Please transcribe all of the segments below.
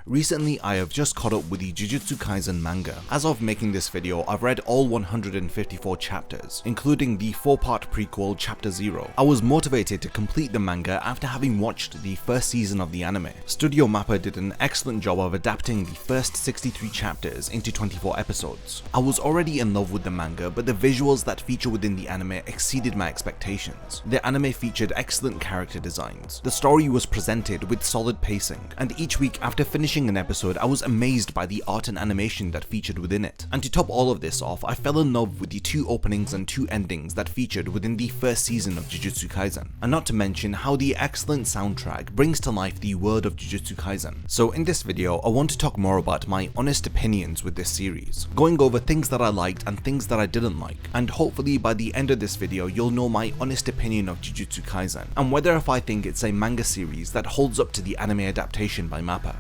Recently, I have just caught up with the Jujutsu Kaisen manga. As of making this video, I've read all 154 chapters, including the 4-part prequel Chapter 0. I was motivated to complete the manga after having watched the first season of the anime. Studio Mappa did an excellent job of adapting the first 63 chapters into 24 episodes. I was already in love with the manga, but the visuals that feature within the anime exceeded my expectations. The anime featured excellent character designs. The story was presented with solid pacing, and each week after finishing an episode, I was amazed by the art and animation that featured within it. And to top all of this off, I fell in love with the 2 openings and 2 endings that featured within the first season of Jujutsu Kaisen, and not to mention how the excellent soundtrack brings to life the world of Jujutsu Kaisen. So in this video, I want to talk more about my honest opinions with this series, going over things that I liked and things that I didn't like, and hopefully by the end of this video you'll know my honest opinion of Jujutsu Kaisen, and whether if I think it's a manga series that holds up to the anime adaptation by Mappa.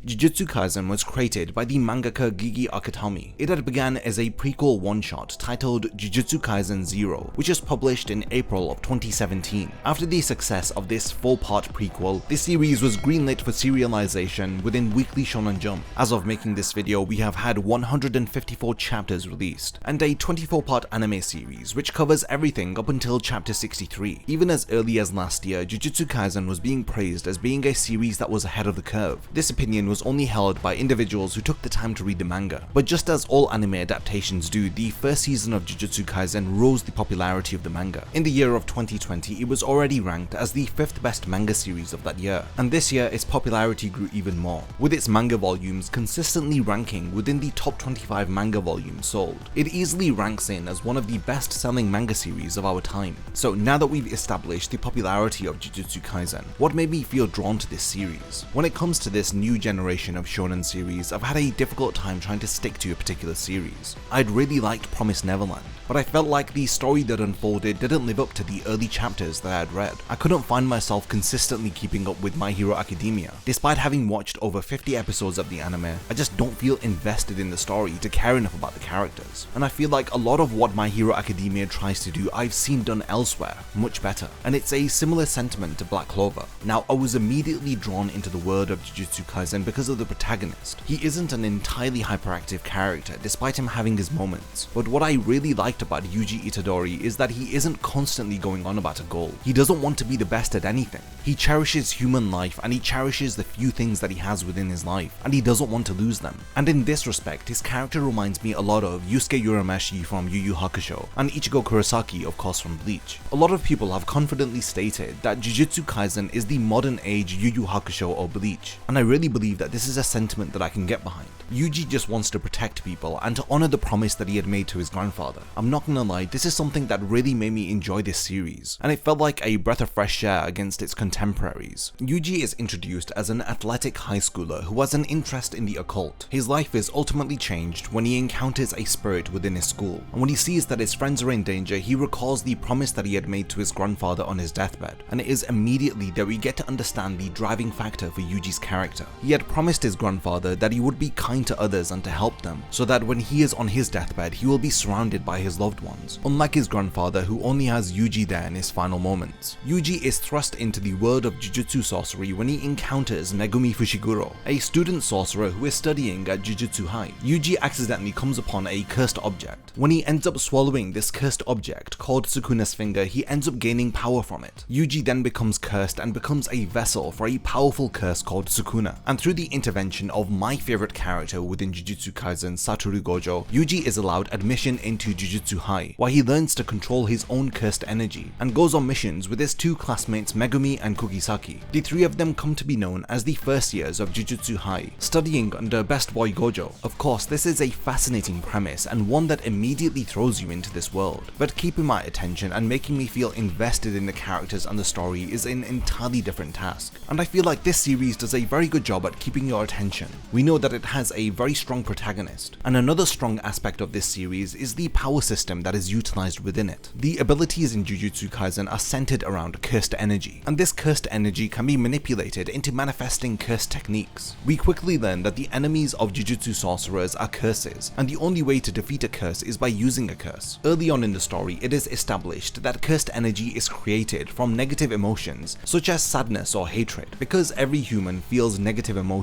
Jujutsu Kaisen was created by the mangaka Gigi Akutami. It had begun as a prequel one-shot titled Jujutsu Kaisen 0, which was published in April of 2017. After the success of this 4-part prequel, the series was greenlit for serialization within Weekly Shonen Jump. As of making this video, we have had 154 chapters released, and a 24-part anime series which covers everything up until chapter 63. Even as early as last year, Jujutsu Kaisen was being praised as being a series that was ahead of the curve. This opinion was only held by individuals who took the time to read the manga. But just as all anime adaptations do, the first season of Jujutsu Kaisen rose the popularity of the manga. In the year of 2020, it was already ranked as the 5th best manga series of that year, and this year its popularity grew even more, with its manga volumes consistently ranking within the top 25 manga volumes sold. It easily ranks in as one of the best-selling manga series of our time. So now that we've established the popularity of Jujutsu Kaisen, what made me feel drawn to this series? When it comes to this new generation of shonen series, I've had a difficult time trying to stick to a particular series. I'd really liked Promised Neverland, but I felt like the story that unfolded didn't live up to the early chapters that I had read. I couldn't find myself consistently keeping up with My Hero Academia. Despite having watched over 50 episodes of the anime, I just don't feel invested in the story to care enough about the characters. And I feel like a lot of what My Hero Academia tries to do, I've seen done elsewhere, much better. And it's a similar sentiment to Black Clover. Now, I was immediately drawn into the world of Jujutsu Kaisen because of the protagonist. He isn't an entirely hyperactive character, despite him having his moments. But what I really liked about Yuji Itadori is that he isn't constantly going on about a goal. He doesn't want to be the best at anything. He cherishes human life, and he cherishes the few things that he has within his life, and he doesn't want to lose them. And in this respect, his character reminds me a lot of Yusuke Urameshi from Yu Yu Hakusho, and Ichigo Kurosaki of course from Bleach. A lot of people have confidently stated that Jujutsu Kaisen is the modern age Yu Yu Hakusho or Bleach, and I really believe that this is a sentiment that I can get behind. Yuji just wants to protect people and to honor the promise that he had made to his grandfather. I'm not gonna lie, this is something that really made me enjoy this series, and it felt like a breath of fresh air against its contemporaries. Yuji is introduced as an athletic high schooler who has an interest in the occult. His life is ultimately changed when he encounters a spirit within his school, and when he sees that his friends are in danger, he recalls the promise that he had made to his grandfather on his deathbed, and it is immediately that we get to understand the driving factor for Yuji's character. He had promised his grandfather that he would be kind to others and to help them, so that when he is on his deathbed, he will be surrounded by his loved ones, unlike his grandfather who only has Yuji there in his final moments. Yuji is thrust into the world of Jujutsu sorcery when he encounters Megumi Fushiguro, a student sorcerer who is studying at Jujutsu High. Yuji accidentally comes upon a cursed object. When he ends up swallowing this cursed object called Sukuna's finger, he ends up gaining power from it. Yuji then becomes cursed and becomes a vessel for a powerful curse called Sukuna, and through the intervention of my favorite character within Jujutsu Kaisen, Satoru Gojo, Yuji is allowed admission into Jujutsu High, where he learns to control his own cursed energy, and goes on missions with his 2 classmates Megumi and Kugisaki. The 3 of them come to be known as the first years of Jujutsu High, studying under Best Boy Gojo. Of course, this is a fascinating premise, and one that immediately throws you into this world, but keeping my attention and making me feel invested in the characters and the story is an entirely different task. And I feel like this series does a very good job at keeping your attention. We know that it has a very strong protagonist, and another strong aspect of this series is the power system that is utilized within it. The abilities in Jujutsu Kaisen are centered around cursed energy, and this cursed energy can be manipulated into manifesting cursed techniques. We quickly learn that the enemies of Jujutsu sorcerers are curses, and the only way to defeat a curse is by using a curse. Early on in the story, it is established that cursed energy is created from negative emotions, such as sadness or hatred. Because every human feels negative emotions,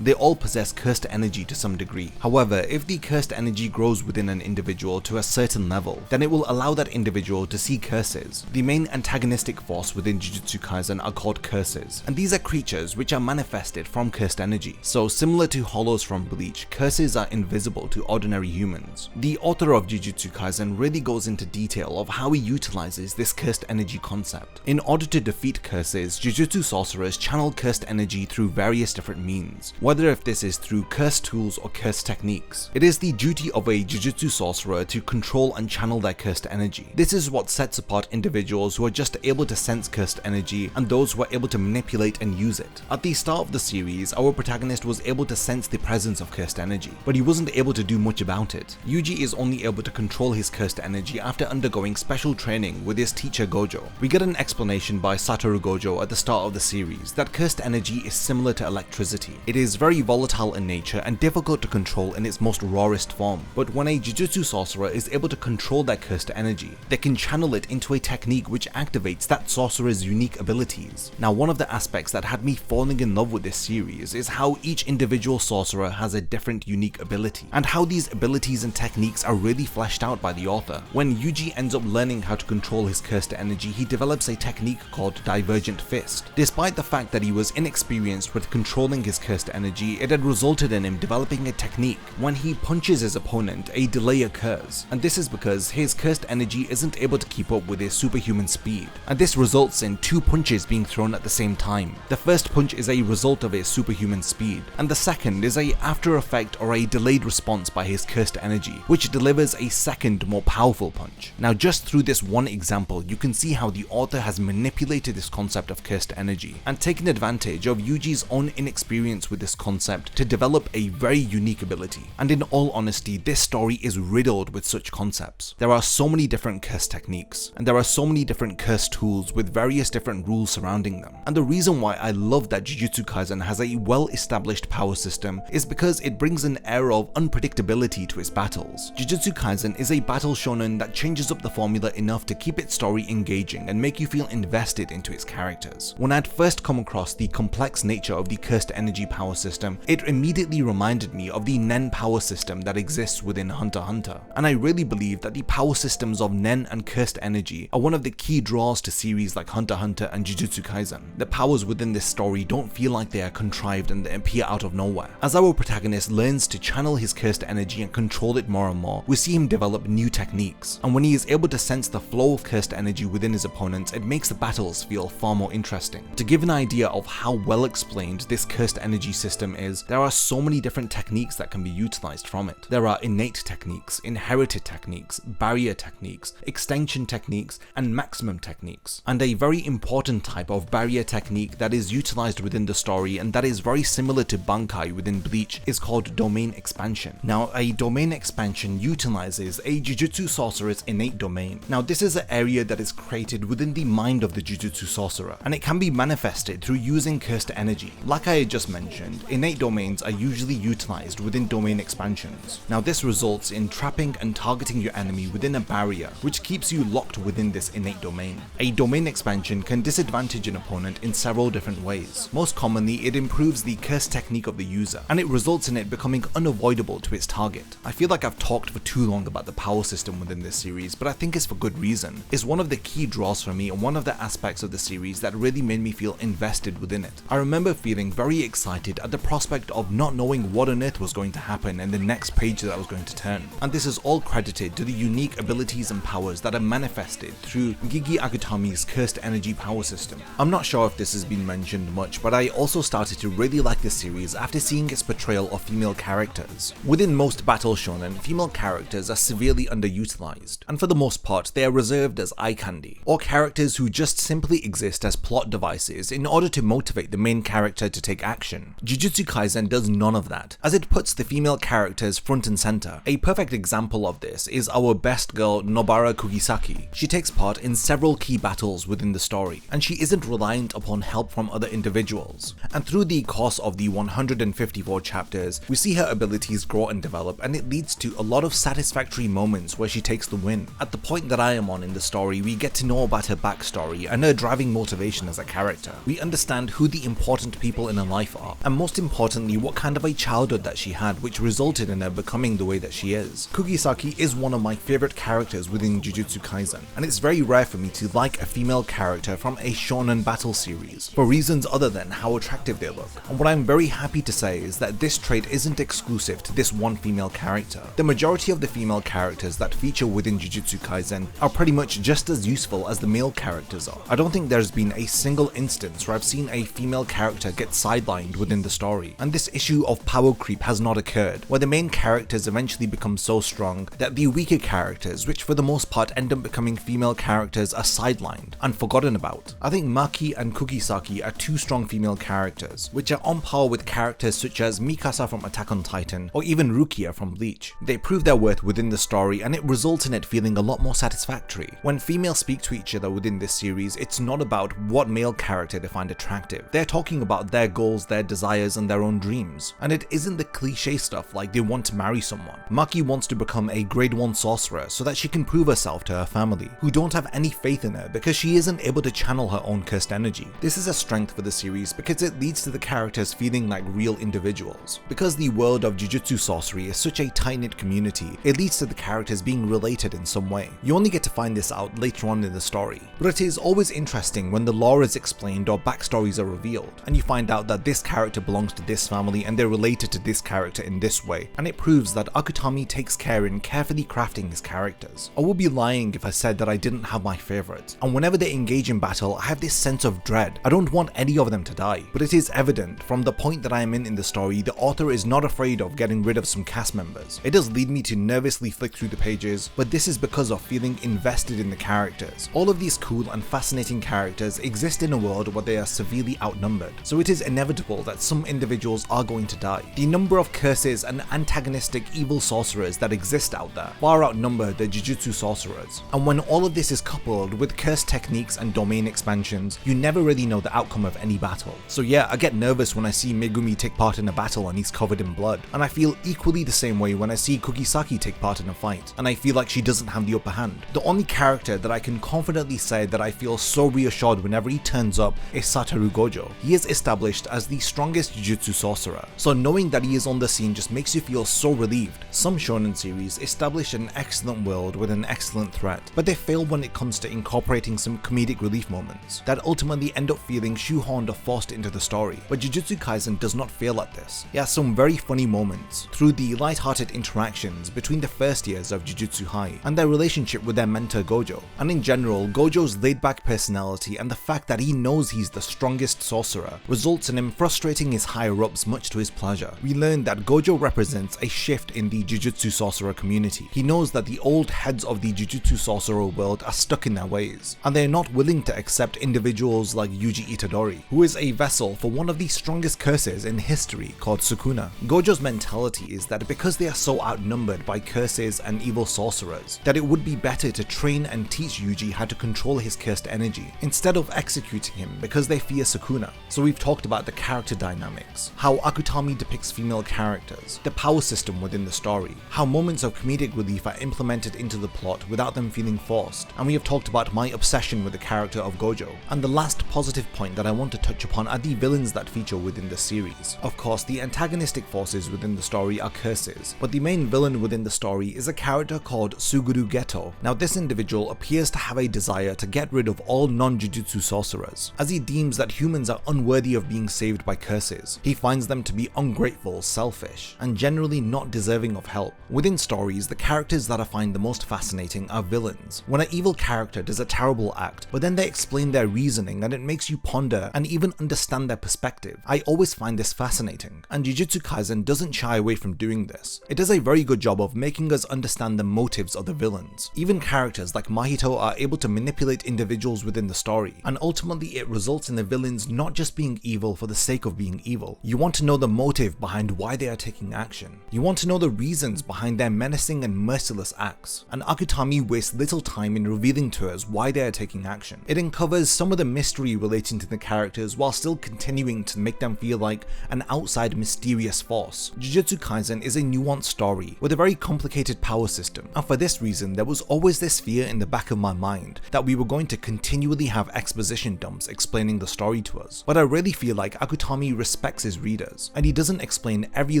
they all possess cursed energy to some degree. However, if the cursed energy grows within an individual to a certain level, then it will allow that individual to see curses. The main antagonistic force within Jujutsu Kaisen are called curses, and these are creatures which are manifested from cursed energy. So similar to hollows from Bleach, curses are invisible to ordinary humans. The author of Jujutsu Kaisen really goes into detail of how he utilizes this cursed energy concept. In order to defeat curses, Jujutsu sorcerers channel cursed energy through various different means, whether if this is through cursed tools or cursed techniques. It is the duty of a Jujutsu sorcerer to control and channel their cursed energy. This is what sets apart individuals who are just able to sense cursed energy and those who are able to manipulate and use it. At the start of the series, our protagonist was able to sense the presence of cursed energy, but he wasn't able to do much about it. Yuji is only able to control his cursed energy after undergoing special training with his teacher Gojo. We get an explanation by Satoru Gojo at the start of the series that cursed energy is similar to electricity. It is very volatile in nature and difficult to control in its most rawest form, but when a Jujutsu sorcerer is able to control their cursed energy, they can channel it into a technique which activates that sorcerer's unique abilities. Now, one of the aspects that had me falling in love with this series is how each individual sorcerer has a different unique ability, and how these abilities and techniques are really fleshed out by the author. When Yuji ends up learning how to control his cursed energy, he develops a technique called Divergent Fist. Despite the fact that he was inexperienced with controlling his cursed energy, it had resulted in him developing a technique. When he punches his opponent, a delay occurs, and this is because his cursed energy isn't able to keep up with his superhuman speed, and this results in two punches being thrown at the same time. The first punch is a result of his superhuman speed, and the second is a after effect or a delayed response by his cursed energy, which delivers a second, more powerful punch. Now, just through this one example, you can see how the author has manipulated this concept of cursed energy and taken advantage of Yuji's own inexperience with this concept to develop a very unique ability. And in all honesty, this story is riddled with such concepts. There are so many different curse techniques, and there are so many different curse tools with various different rules surrounding them. And the reason why I love that Jujutsu Kaisen has a well-established power system is because it brings an air of unpredictability to its battles. Jujutsu Kaisen is a battle shonen that changes up the formula enough to keep its story engaging and make you feel invested into its characters. When I'd first come across the complex nature of the cursed energy power system, it immediately reminded me of the Nen power system that exists within Hunter x Hunter, and I really believe that the power systems of Nen and cursed energy are one of the key draws to series like Hunter x Hunter and Jujutsu Kaisen. The powers within this story don't feel like they are contrived and they appear out of nowhere. As our protagonist learns to channel his cursed energy and control it more and more, we see him develop new techniques, and when he is able to sense the flow of cursed energy within his opponents, it makes the battles feel far more interesting. To give an idea of how well explained this cursed energy system is, there are so many different techniques that can be utilized from it. There are innate techniques, inherited techniques, barrier techniques, extension techniques, and maximum techniques. And a very important type of barrier technique that is utilized within the story and that is very similar to Bankai within Bleach is called domain expansion. Now, a domain expansion utilizes a Jujutsu sorcerer's innate domain. Now, this is an area that is created within the mind of the Jujutsu sorcerer, and it can be manifested through using cursed energy. Like I had just mentioned, innate domains are usually utilized within domain expansions. Now, this results in trapping and targeting your enemy within a barrier, which keeps you locked within this innate domain. A domain expansion can disadvantage an opponent in several different ways. Most commonly, it improves the curse technique of the user, and it results in it becoming unavoidable to its target. I feel like I've talked for too long about the power system within this series, but I think it's for good reason. It's one of the key draws for me and one of the aspects of the series that really made me feel invested within it. I remember feeling very excited at the prospect of not knowing what on earth was going to happen in the next page that I was going to turn. And this is all credited to the unique abilities and powers that are manifested through Gigi Akutami's cursed energy power system. I'm not sure if this has been mentioned much, but I also started to really like this series after seeing its portrayal of female characters. Within most battle shonen, female characters are severely underutilized, and for the most part they are reserved as eye candy, or characters who just simply exist as plot devices in order to motivate the main character to take action. action. Jujutsu Kaisen does none of that, as it puts the female characters front and center. A perfect example of this is our best girl Nobara Kugisaki. She takes part in several key battles within the story, and she isn't reliant upon help from other individuals. And through the course of the 154 chapters, we see her abilities grow and develop, and it leads to a lot of satisfactory moments where she takes the win. At the point that I am on in the story, we get to know about her backstory and her driving motivation as a character. We understand who the important people in her life are, and most importantly, what kind of a childhood that she had, which resulted in her becoming the way that she is. Kugisaki is one of my favorite characters within Jujutsu Kaisen, and it's very rare for me to like a female character from a shonen battle series, for reasons other than how attractive they look. And what I'm very happy to say is that this trait isn't exclusive to this one female character. The majority of the female characters that feature within Jujutsu Kaisen are pretty much just as useful as the male characters are. I don't think there's been a single instance where I've seen a female character get sidelined within the story, and this issue of power creep has not occurred, where the main characters eventually become so strong that the weaker characters, which for the most part end up becoming female characters, are sidelined and forgotten about. I think Maki and Kugisaki are two strong female characters, which are on par with characters such as Mikasa from Attack on Titan or even Rukia from Bleach. They prove their worth within the story, and it results in it feeling a lot more satisfactory. When females speak to each other within this series, it's not about what male character they find attractive. They're talking about their goals, their desires, and their own dreams. And it isn't the cliche stuff like they want to marry someone. Maki wants to become a grade 1 sorcerer so that she can prove herself to her family, who don't have any faith in her because she isn't able to channel her own cursed energy. This is a strength for the series because it leads to the characters feeling like real individuals. Because the world of Jujutsu sorcery is such a tight-knit community, it leads to the characters being related in some way. You only get to find this out later on in the story, but it is always interesting when the lore is explained or backstories are revealed, and you find out that this character belongs to this family and they're related to this character in this way, and it proves that Akutami takes care in carefully crafting his characters. I would be lying if I said that I didn't have my favorites, and whenever they engage in battle, I have this sense of dread. I don't want any of them to die, but it is evident from the point that I am in the story, the author is not afraid of getting rid of some cast members. It does lead me to nervously flick through the pages, but this is because of feeling invested in the characters. All of these cool and fascinating characters exist in a world where they are severely outnumbered, so it is inevitable that some individuals are going to die. The number of curses and antagonistic evil sorcerers that exist out there far outnumber the Jujutsu sorcerers, and when all of this is coupled with curse techniques and domain expansions, you never really know the outcome of any battle. So yeah, I get nervous when I see Megumi take part in a battle and he's covered in blood, and I feel equally the same way when I see Kugisaki take part in a fight, and I feel like she doesn't have the upper hand. The only character that I can confidently say that I feel so reassured whenever he turns up is Satoru Gojo. He is established as the strongest Jujutsu sorcerer, so knowing that he is on the scene just makes you feel so relieved. Some shonen series establish an excellent world with an excellent threat, but they fail when it comes to incorporating some comedic relief moments that ultimately end up feeling shoehorned or forced into the story. But Jujutsu Kaisen does not fail at this. It has some very funny moments through the light-hearted interactions between the first years of Jujutsu High and their relationship with their mentor Gojo. And in general, Gojo's laid-back personality and the fact that he knows he's the strongest sorcerer results in him frustrating his higher-ups much to his pleasure. We learn that Gojo represents a shift in the Jujutsu sorcerer community. He knows that the old heads of the Jujutsu sorcerer world are stuck in their ways, and they are not willing to accept individuals like Yuji Itadori, who is a vessel for one of the strongest curses in history called Sukuna. Gojo's mentality is that because they are so outnumbered by curses and evil sorcerers, that it would be better to train and teach Yuji how to control his cursed energy instead of executing him because they fear Sukuna. So we've talked about the character dynamics, how Akutami depicts female characters, the power system within the story, how moments of comedic relief are implemented into the plot without them feeling forced, and we have talked about my obsession with the character of Gojo. And the last positive point that I want to touch upon are the villains that feature within the series. Of course, the antagonistic forces within the story are curses, but the main villain within the story is a character called Suguru Geto. Now this individual appears to have a desire to get rid of all non-Jujutsu sorcerers, as he deems that humans are unworthy of being saved by curses. He finds them to be ungrateful, selfish, and generally not deserving of help. Within stories, the characters that I find the most fascinating are villains. When an evil character does a terrible act, but then they explain their reasoning and it makes you ponder and even understand their perspective. I always find this fascinating, and Jujutsu Kaisen doesn't shy away from doing this. It does a very good job of making us understand the motives of the villains. Even characters like Mahito are able to manipulate individuals within the story, and ultimately it results in the villains not just being evil for the sake of being evil. You want to know the motive behind why they are taking action. You want to know the reasons behind their menacing and merciless acts. And Akutami wastes little time in revealing to us why they are taking action. It uncovers some of the mystery relating to the characters while still continuing to make them feel like an outside mysterious force. Jujutsu Kaisen is a nuanced story with a very complicated power system, and for this reason there was always this fear in the back of my mind that we were going to continually have exposition dumps explaining the story to us. But I really feel like Akutami respects his readers, and he doesn't explain every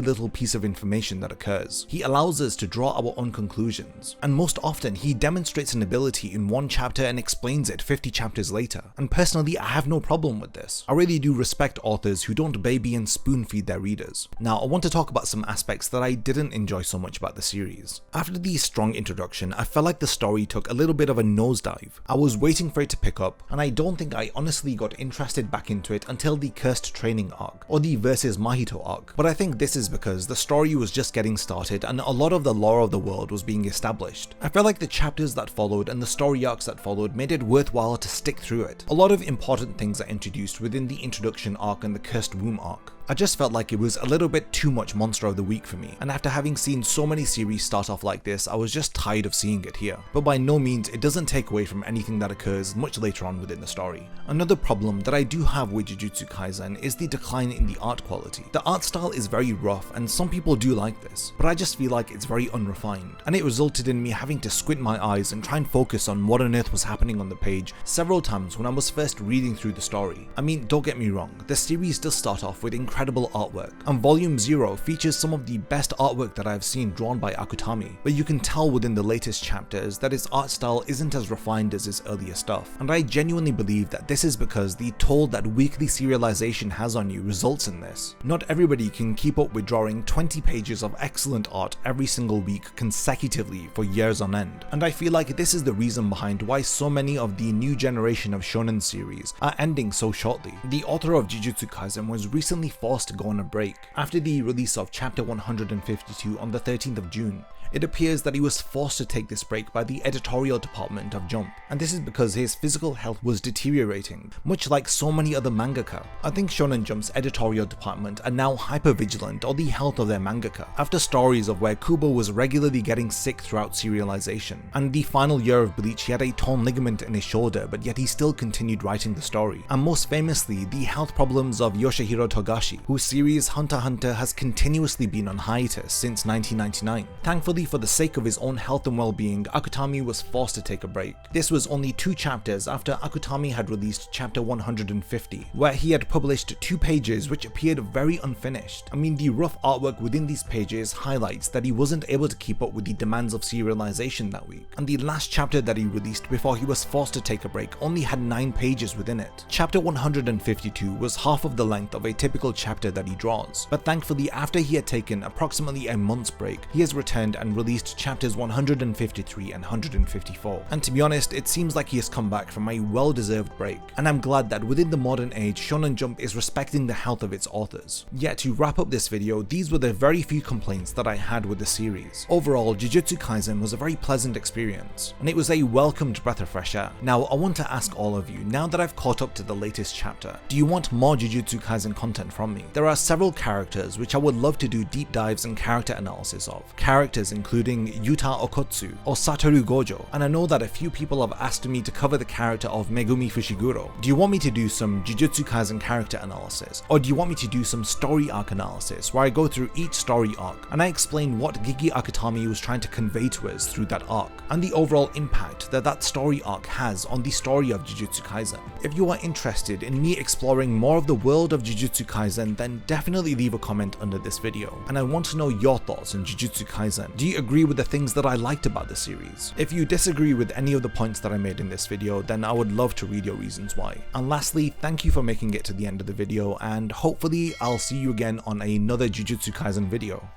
little piece of information that occurs. He allows us to draw our own conclusions, and most often he demonstrates an ability in one chapter and explains it 50 chapters later. And personally, I have no problem with this. I really do respect authors who don't baby and spoon feed their readers. Now, I want to talk about some aspects that I didn't enjoy so much about the series. After the strong introduction, I felt like the story took a little bit of a nosedive. I was waiting for it to pick up, and I don't think I honestly got interested back into it until the Cursed Training arc, or the versus Mahito arc. But I think this is because the story was just getting started and a lot of the lore of the world was being established. I felt like the chapters that followed and the story arcs that followed made it worthwhile to stick through it. A lot of important things are introduced within the introduction arc and the Cursed Womb arc. I just felt like it was a little bit too much Monster of the Week for me, and after having seen so many series start off like this, I was just tired of seeing it here. But by no means, it doesn't take away from anything that occurs much later on within the story. Another problem that I do have with Jujutsu Kaisen is the decline in the art quality. The art style is very rough, and some people do like this, but I just feel like it's very unrefined, and it resulted in me having to squint my eyes and try and focus on what on earth was happening on the page several times when I was first reading through the story. I mean, don't get me wrong, the series does start off with incredible artwork, and Volume 0 features some of the best artwork that I have seen drawn by Akutami, but you can tell within the latest chapters that his art style isn't as refined as his earlier stuff, and I genuinely believe that this is because the toll that weekly serialization has on you results in this. Not everybody can keep up with drawing 20 pages of excellent art every single week consecutively for years on end, and I feel like this is the reason behind why so many of the new generation of shonen series are ending so shortly. The author of Jujutsu Kaisen was recently forced to go on a break after the release of chapter 152 on the 13th of June. It appears that he was forced to take this break by the editorial department of Jump, and this is because his physical health was deteriorating, much like so many other mangaka. I think Shonen Jump's editorial department are now hyper-vigilant on the health of their mangaka, after stories of where Kubo was regularly getting sick throughout serialization, and the final year of Bleach he had a torn ligament in his shoulder, but yet he still continued writing the story. And most famously, the health problems of Yoshihiro Togashi, whose series Hunter x Hunter has continuously been on hiatus since 1999. Thankfully, for the sake of his own health and well-being, Akutami was forced to take a break. This was only 2 chapters after Akutami had released chapter 150, where he had published 2 pages which appeared very unfinished. I mean, the rough artwork within these pages highlights that he wasn't able to keep up with the demands of serialization that week, and the last chapter that he released before he was forced to take a break only had 9 pages within it. Chapter 152 was half of the length of a typical chapter that he draws, but thankfully after he had taken approximately a month's break, he has returned and released chapters 153 and 154. And to be honest, it seems like he has come back from a well-deserved break, and I'm glad that within the modern age, Shonen Jump is respecting the health of its authors. Yet to wrap up this video, these were the very few complaints that I had with the series. Overall, Jujutsu Kaisen was a very pleasant experience, and it was a welcomed breath of fresh air. Now, I want to ask all of you, now that I've caught up to the latest chapter, do you want more Jujutsu Kaisen content from me? There are several characters which I would love to do deep dives and character analysis of. Characters including Yuta Okotsu or Satoru Gojo, and I know that a few people have asked me to cover the character of Megumi Fushiguro. Do you want me to do some Jujutsu Kaisen character analysis, or do you want me to do some story arc analysis where I go through each story arc and I explain what Gigi Akutami was trying to convey to us through that arc, and the overall impact that that story arc has on the story of Jujutsu Kaisen? If you are interested in me exploring more of the world of Jujutsu Kaisen, then definitely leave a comment under this video, and I want to know your thoughts on Jujutsu Kaisen. Do you agree with the things that I liked about the series? If you disagree with any of the points that I made in this video, then I would love to read your reasons why. And lastly, thank you for making it to the end of the video, and hopefully I'll see you again on another Jujutsu Kaisen video.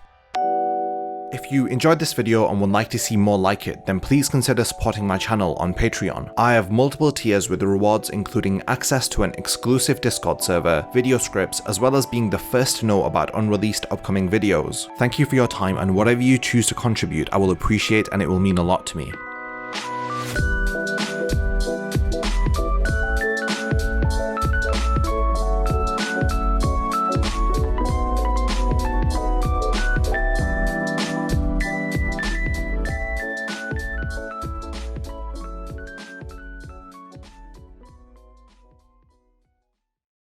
If you enjoyed this video and would like to see more like it, then please consider supporting my channel on Patreon. I have multiple tiers with rewards including access to an exclusive Discord server, video scripts, as well as being the first to know about unreleased upcoming videos. Thank you for your time, and whatever you choose to contribute I will appreciate, and it will mean a lot to me.